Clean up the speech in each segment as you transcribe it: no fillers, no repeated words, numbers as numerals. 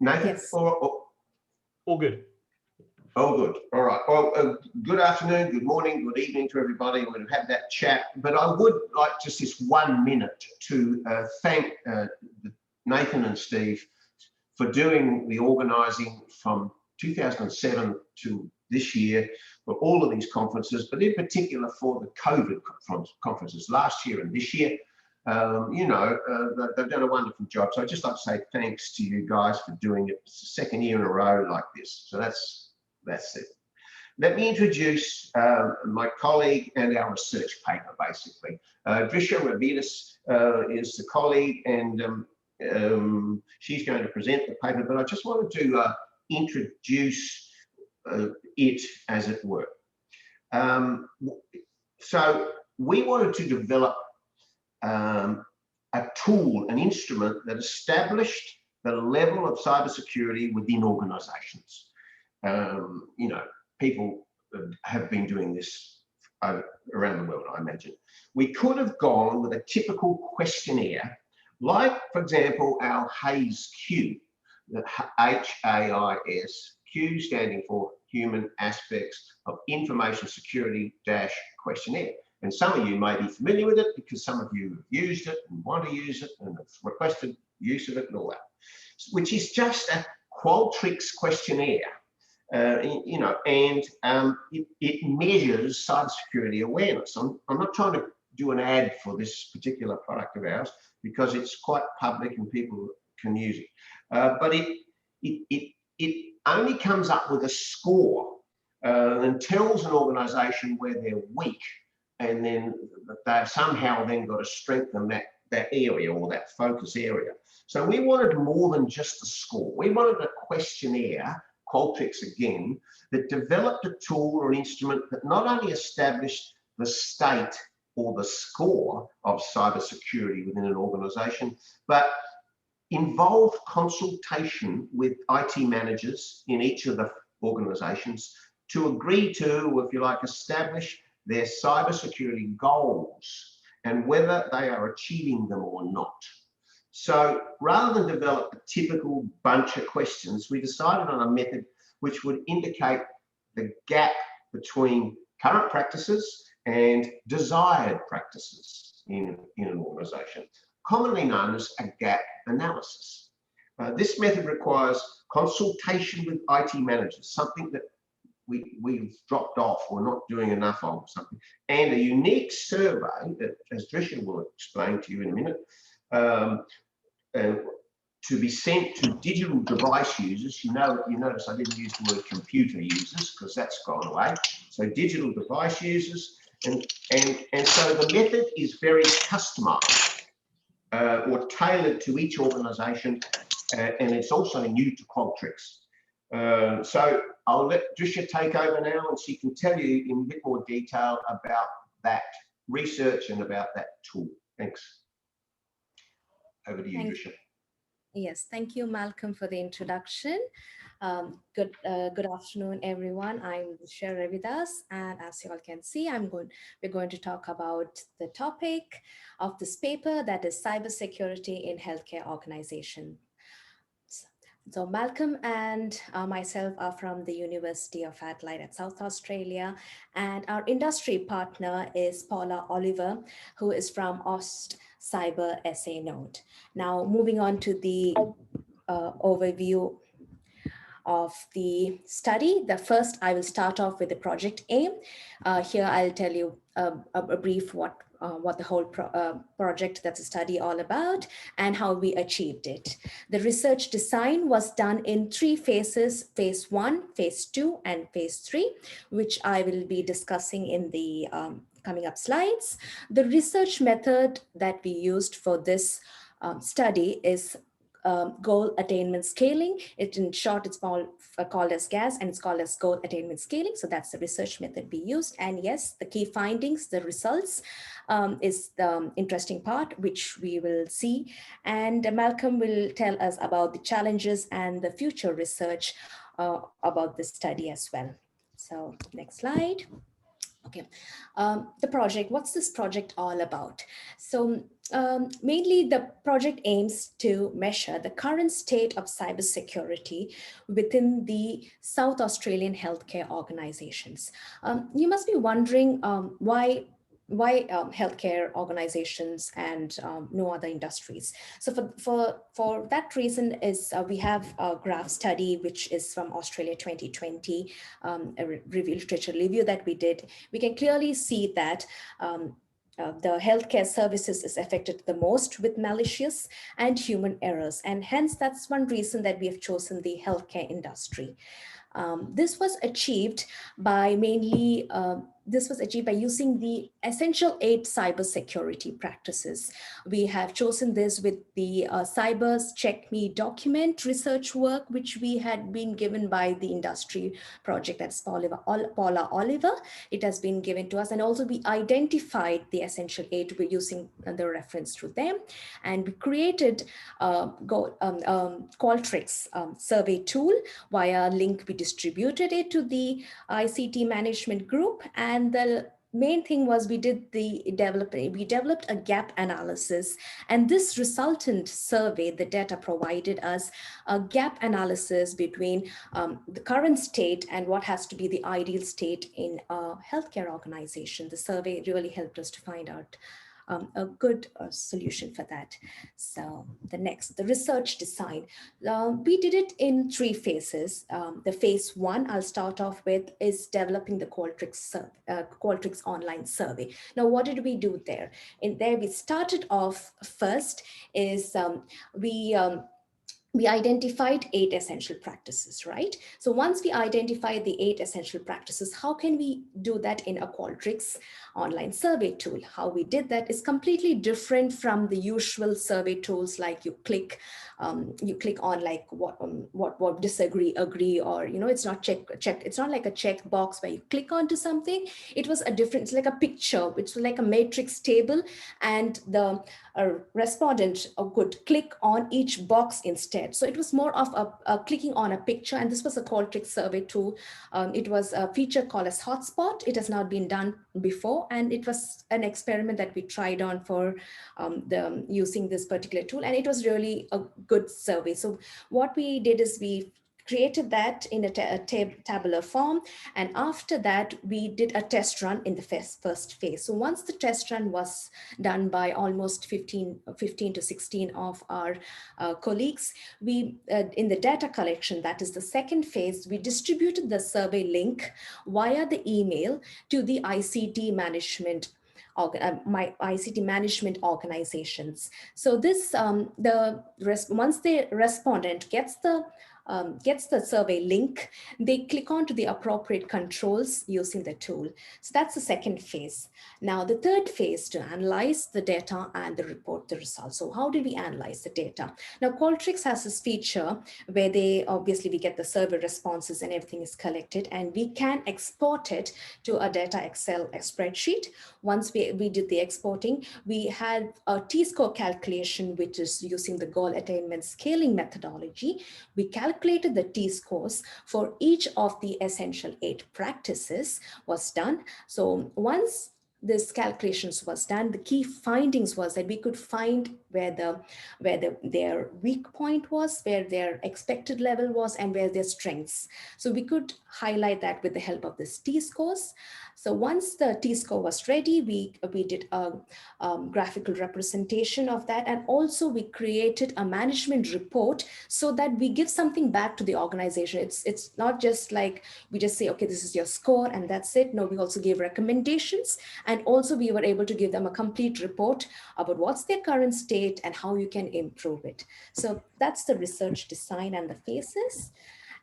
Nathan? Yes. All good. Oh, good. All right. Well, good afternoon, good morning, good evening to everybody. We'll have that chat. But I would like just this 1 minute to thank Nathan and Steve for doing the organising from 2007 to this year for all of these conferences, but in particular for the COVID conferences last year and this year. They've done a wonderful job. So I'd just like to say thanks to you guys for doing it. It's the second year in a row like this. So that's it. Let me introduce my colleague and our research paper, basically. Dhrisya Ravidas is the colleague, and she's going to present the paper, but I just wanted to introduce it, as it were. So we wanted to develop a tool, an instrument that established the level of cybersecurity within organizations. People have been doing this around the world, I imagine. We could have gone with a typical questionnaire, like, for example, our HAISQ, the HAIS, Q standing for Human Aspects of Information Security questionnaire. And some of you may be familiar with it because some of you have used it and want to use it and have requested use of it and all that, which is just a Qualtrics questionnaire. It measures cybersecurity awareness. I'm not trying to do an ad for this particular product of ours because it's quite public and people can use it. But it only comes up with a score and tells an organisation where they're weak, and then they've somehow then got to strengthen that area or that focus area. So we wanted more than just a score. We wanted a questionnaire, Qualtrics again, that developed a tool or an instrument that not only established the state or the score of cybersecurity within an organisation, but involved consultation with IT managers in each of the organisations to agree to, if you like, establish their cybersecurity goals and whether they are achieving them or not. So rather than develop a typical bunch of questions, we decided on a method which would indicate the gap between current practices and desired practices in an organisation, commonly known as a gap analysis. This method requires consultation with IT managers, something that we've dropped off or not doing enough of, something, and a unique survey that, as Dhrisya will explain to you in a minute, to be sent to digital device users. You notice I didn't use the word computer users because that's gone away. So digital device users, and so the method is very customized or tailored to each organisation, and it's also new to Qualtrics. So I'll let Dhrisya take over now, and she can tell you in a bit more detail about that research and about that tool. Thanks. Over to you, Dhrisya. Yes, thank you, Malcolm, for the introduction. Good afternoon, everyone. I'm Dhrisya Ravidas, and as you all can see, we're going to talk about the topic of this paper, that is cybersecurity in healthcare organization. So Malcolm and myself are from the University of Adelaide at South Australia, and our industry partner is Paula Oliver, who is from AustCyber SA Node. Now, moving on to the overview of the study. First, I will start off with the project aim. Here, I'll tell you a brief what the whole project, that's a study, all about, and how we achieved it. The research design was done in 3 phases: phase 1, phase 2, and phase 3, which I will be discussing in the coming up slides. The research method that we used for this study is goal attainment scaling. In short, it's called as GAS, and it's called as goal attainment scaling. So that's the research method we used. And yes, the key findings, the results, is the interesting part, which we will see. And Malcolm will tell us about the challenges and the future research about this study as well. So next slide. Okay, the project, what's this project all about? So mainly the project aims to measure the current state of cybersecurity within the South Australian healthcare organizations. You must be wondering why healthcare organizations and no other industries. So for that reason is we have a graph study which is from Australia 2020, a literature review that we did. We can clearly see that the healthcare services is affected the most with malicious and human errors. And hence, that's one reason that we have chosen the healthcare industry. This was achieved by using the essential 8 cybersecurity practices. We have chosen this with the Cybers Check Me document research work, which we had been given by the industry project, that's Paula Oliver. It has been given to us. And also we identified the essential 8 by using the reference to them. And we created Qualtrics survey tool via link. We distributed it to the ICT management group, and the main thing was we developed a gap analysis, and this resultant survey, the data provided us a gap analysis between the current state and what has to be the ideal state in a healthcare organization. The survey really helped us to find out a good solution for that. So the research design. We did it in 3 phases. The phase 1 I'll start off with is developing the Qualtrics online survey. Now, what did we do there? In there, we started off first is we identified 8 essential practices, right? So once we identified the 8 essential practices, how can we do that in a Qualtrics online survey tool? How we did that is completely different from the usual survey tools, like you click on like what disagree, agree, or it's not check. It's not like a check box where you click onto something. It was a different, it's like a picture. It's like a matrix table, and the respondent could click on each box instead. So it was more of a clicking on a picture, and this was a Qualtrics survey tool. It was a feature called as Hotspot. It has not been done before, and it was an experiment that we tried on for using this particular tool, and it was really a good survey. So what we did is we created that in a tabular form, and after that we did a test run in the first phase. So once the test run was done by almost 15 to 16 of our colleagues, we in the data collection, that is the second phase, we distributed the survey link via the email to the ICT management organizations. So this once the respondent gets the survey link, they click on to the appropriate controls using the tool. So that's the second phase. Now the third phase, to analyze the data and report the results. So how did we analyze the data? Now Qualtrics has this feature where we get the survey responses and everything is collected, and we can export it to a data Excel spreadsheet. Once we did the exporting, we had a T-score calculation, which is using the goal attainment scaling methodology. We calculated the T-scores for each of the essential 8 practices was done. So once this calculations was done, the key findings was that we could find where their weak point was, where their expected level was, and where their strengths. So we could highlight that with the help of this T-scores. So once the T-score was ready, we did a graphical representation of that, and also we created a management report so that we give something back to the organization. It's not just like we just say, okay, this is your score and that's it. No, we also gave recommendations, and also we were able to give them a complete report about what's their current state and how you can improve it. So that's the research design and the phases.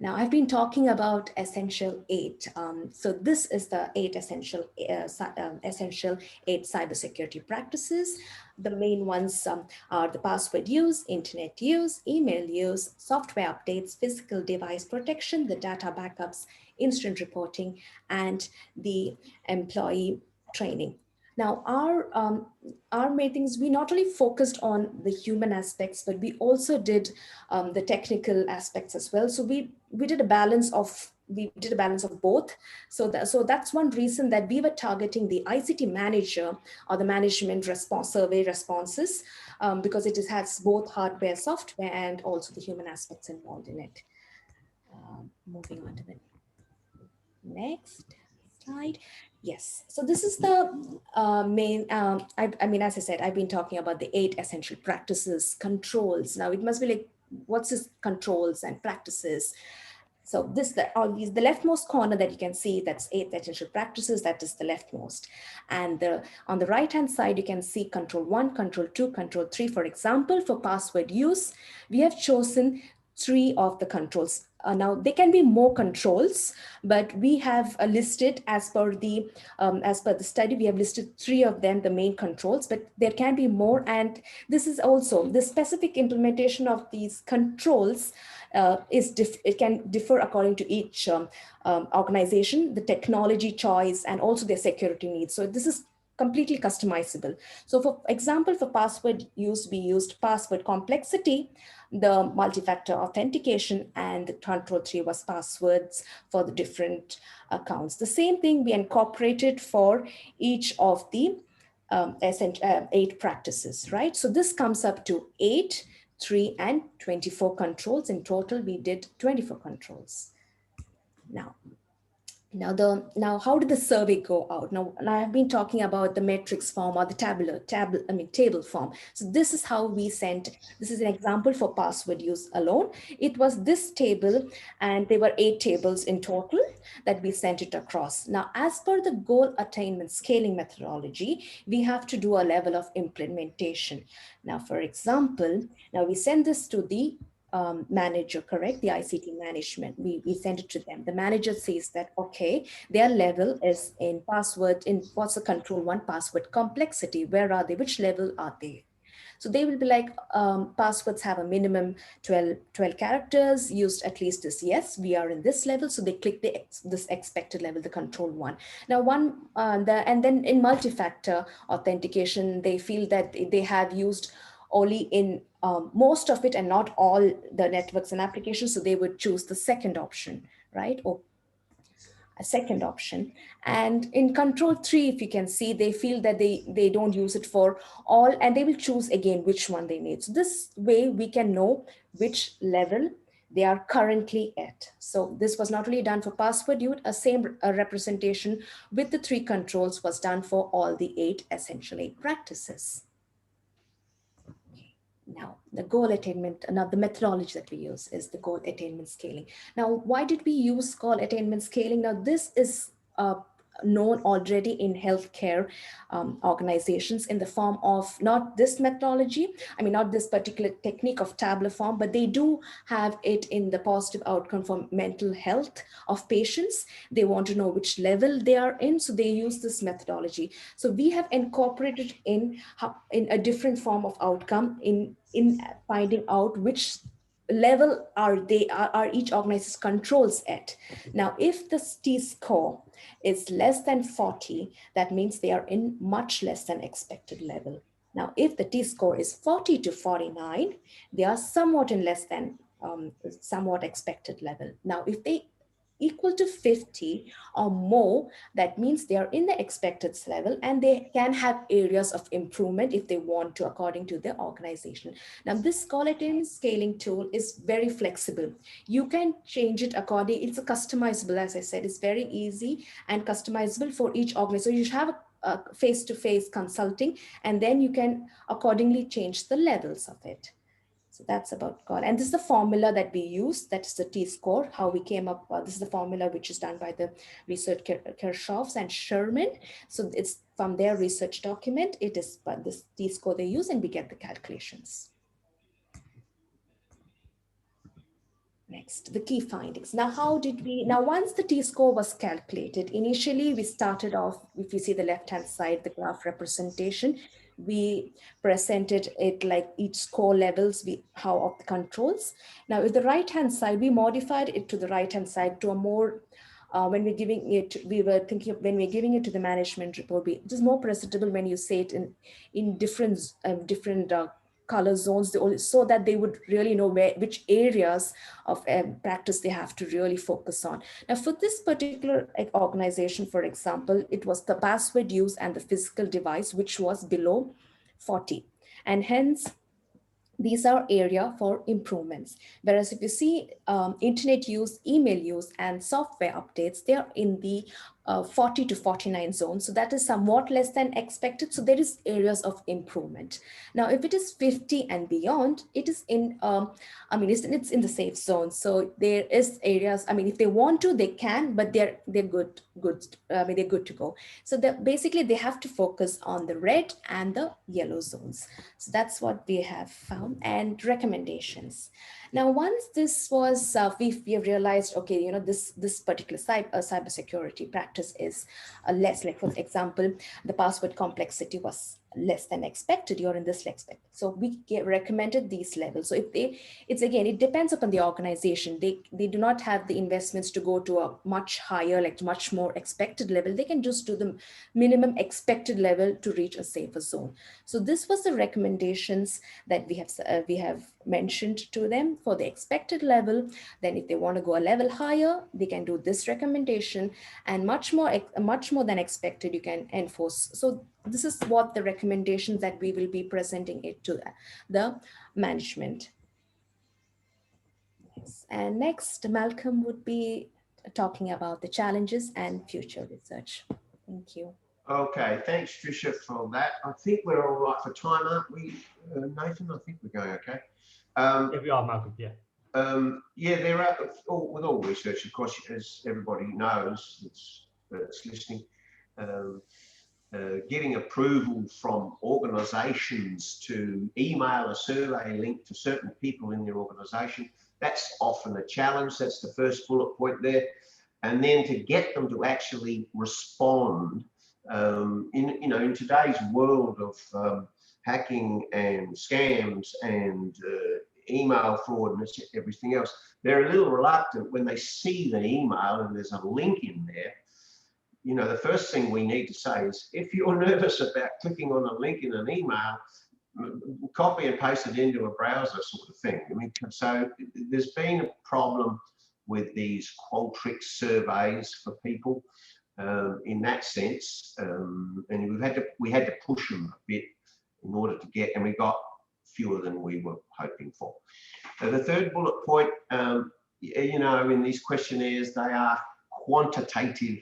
Now, I've been talking about essential 8. So this is the 8 essential 8 cybersecurity practices. The main ones are the password use, internet use, email use, software updates, physical device protection, the data backups, incident reporting, and the employee training. Now, our main things, we not only focused on the human aspects, but we also did the technical aspects as well. So we did a balance of we did a balance of both. So that's one reason that we were targeting the ICT manager or the management response survey responses, because it has both hardware, software, and also the human aspects involved in it. Moving on to the next slide. Yes, so this is the main, I mean, as I said, I've been talking about the 8 essential practices, controls. Now it must be like, what's this controls and practices? So this, the leftmost corner that you can see, that's 8 essential practices, that is the leftmost. And on the right-hand side, you can see control 1, control 2, control 3. For example, for password use, we have chosen 3 of the controls. Now there can be more controls, but we have listed as per the study, we have listed 3 of them, the main controls, but there can be more. And this is also the specific implementation of these controls it can differ according to each organization, the technology choice, and also their security needs. So this is completely customizable. So for example, for password use, we used password complexity, the multi-factor authentication, and the control 3 was passwords for the different accounts. The same thing we incorporated for each of the 8 practices, right? So this comes up to 8, 3, and 24 controls. In total, we did 24 controls. Now, how did the survey go out? Now I've been talking about the matrix form or the table form. So this is how we sent. This is an example for password use alone. It was this table, and there were 8 tables in total that we sent it across. Now, as per the goal attainment scaling methodology, we have to do a level of implementation. Now, for example, now we send this to the manager, correct? The ICT management, we send it to them. The manager says that, okay, their level is in password, in what's the control 1 password complexity, where are they, which level are they? So they will be like, passwords have a minimum 12 characters, used at least this, yes, we are in this level. So they click this expected level, the control 1. Now and then in multi-factor authentication, they feel that they have used only in most of it and not all the networks and applications. So they would choose the second option, right? Or a second option. And in control 3, if you can see, they feel that they don't use it for all, and they will choose again which one they need. So this way we can know which level they are currently at. So this was not only done for password use, a same representation with the 3 controls was done for all the 8 essential 8 practices. Now, the goal attainment, now the methodology that we use is the goal attainment scaling. Now, why did we use goal attainment scaling? Now, this is known already in healthcare organizations in the form of not this methodology, I mean, not this particular technique of tabular form, but they do have it in the positive outcome for mental health of patients. They want to know which level they are in, so they use this methodology. So we have incorporated in a different form of outcome in finding out which level are each organization's controls at. Now, if the T-score is less than 40, that means they are in much less than expected level. Now, if the T-score is 40 to 49, they are somewhat in less than somewhat expected level. Now, if they equal to 50 or more, that means they are in the expected level, and they can have areas of improvement if they want to, according to their organization. Now, this goal attainment scaling tool is very flexible. You can change it according, it's a customizable, as I said, it's very easy and customizable for each organization. So you should have a face-to-face consulting, and then you can accordingly change the levels of it. So that's about goal. And this is the formula that we use. That's the T-score, how we came up. This is the formula which is done by the research Kirchhoffs and Sherman. So it's from their research document. It is this T-score they use, and we get the calculations. Next, the key findings. Now, once the T-score was calculated, initially we started off, if you see the left-hand side, the graph representation, we presented it like each score levels, how of the controls. Now, with the right-hand side, we modified it to the right-hand side to a more, when we're giving it, we were thinking of when we're giving it to the management report, it is more presentable when you say it in different color zones, so that they would really know which areas of practice they have to really focus on. Now, for this particular organization, for example, it was the password use and the physical device, which was below 40. And hence, these are area for improvements. Whereas if you see internet use, email use, and software updates, they are in the 40 to 49 zone. So that is somewhat less than expected. So there is areas of improvement. Now, if it is 50 and beyond, it is in, it's in the safe zone. So there is areas, if they want to, they can, but they're good. They're good to go. So basically they have to focus on the red and the yellow zones. So that's what we have found. And recommendations. Now, once this was, we have realized, okay, this particular cybersecurity practice is less, like for example, the password complexity was less than expected, you're in this expected. So we recommended these levels. So it depends upon the organization. They do not have the investments to go to a much higher, like much more expected level. They can just do the minimum expected level to reach a safer zone. So this was the recommendations that we have mentioned to them for the expected level. Then if they want to go a level higher, they can do this recommendation, and much more than expected, you can enforce. So this is what the recommendations that we will be presenting it to the management. Yes. And next, Malcolm would be talking about the challenges and future research. Thank you. Okay, thanks, Dhrisya, for that. I think we're all right for time, aren't we, Nathan? I think we're going okay. If we are, Malcolm, yeah. Yeah, there are, with all research, of course, as everybody knows that's listening, getting approval from organisations to email a survey link to certain people in their organisation, that's often a challenge. That's the first bullet point there. And then to get them to actually respond in today's world of hacking and scams and email fraud and everything else, they're a little reluctant when they see the email and there's a link in there. The first thing we need to say is, if you're nervous about clicking on a link in an email, copy and paste it into a browser sort of thing. So there's been a problem with these Qualtrics surveys for people in that sense, and we had to push them a bit in order to get, and we got fewer than we were hoping for. The third bullet point, in these questionnaires, they are quantitative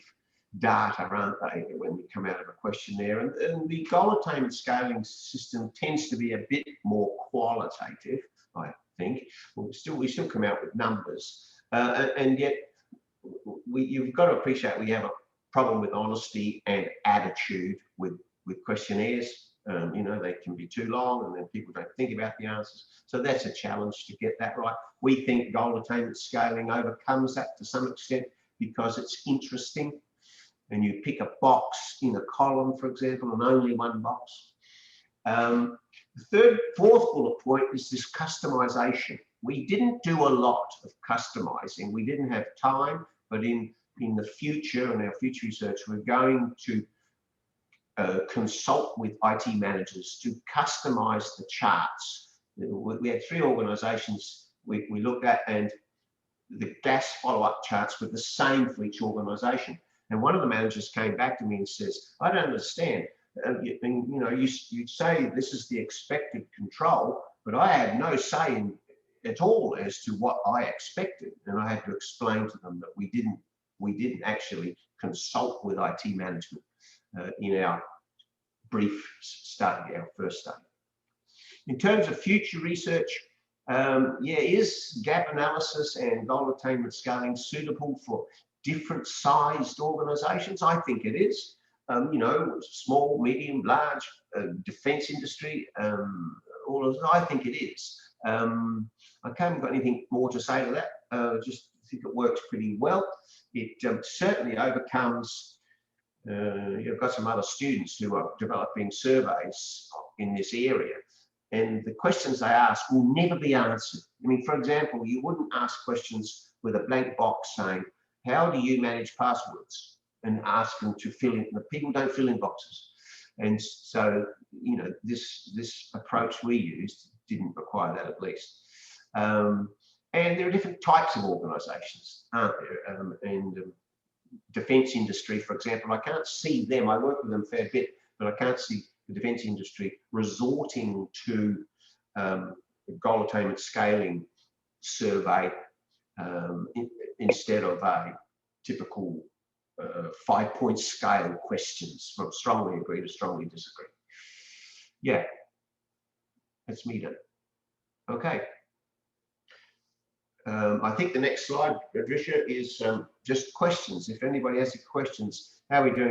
data, aren't they, when we come out of a questionnaire, and the goal attainment scaling system tends to be a bit more qualitative, I think. We still come out with numbers, and yet you've got to appreciate we have a problem with honesty and attitude with questionnaires. They can be too long and then people don't think about the answers. So that's a challenge to get that right. We think goal attainment scaling overcomes that to some extent because it's interesting. And you pick a box in a column, for example, and only one box. The fourth bullet point is this customization. We didn't do a lot of customizing. We didn't have time, but in the future, and our future research, we're going to consult with IT managers to customize the charts. We had 3 organizations we looked at, and the gas follow-up charts were the same for each organization. And one of the managers came back to me and says, I don't understand. You say this is the expected control, but I had no say at all as to what I expected. And I had to explain to them that we didn't actually consult with IT management in our brief study, our first study. In terms of future research, is gap analysis and goal attainment scaling suitable for different sized organizations? I think it is. Small, medium, large, defense industry, all of that, I think it is. I haven't got anything more to say to that. Just think it works pretty well. It certainly overcomes, you've got some other students who are developing surveys in this area, and the questions they ask will never be answered. For example, you wouldn't ask questions with a blank box saying, how do you manage passwords? And ask them to fill in. The people don't fill in boxes. And so, this approach we used didn't require that at least. And there are different types of organisations, aren't there? Defence industry, for example, I can't see them. I work with them a fair bit, but I can't see the defence industry resorting to goal attainment scaling survey instead of a typical 5-point scale questions from strongly agree to strongly disagree. Yeah, that's me done. Okay. I think the next slide, Dhrisya, is just questions. If anybody has any questions, how are we doing?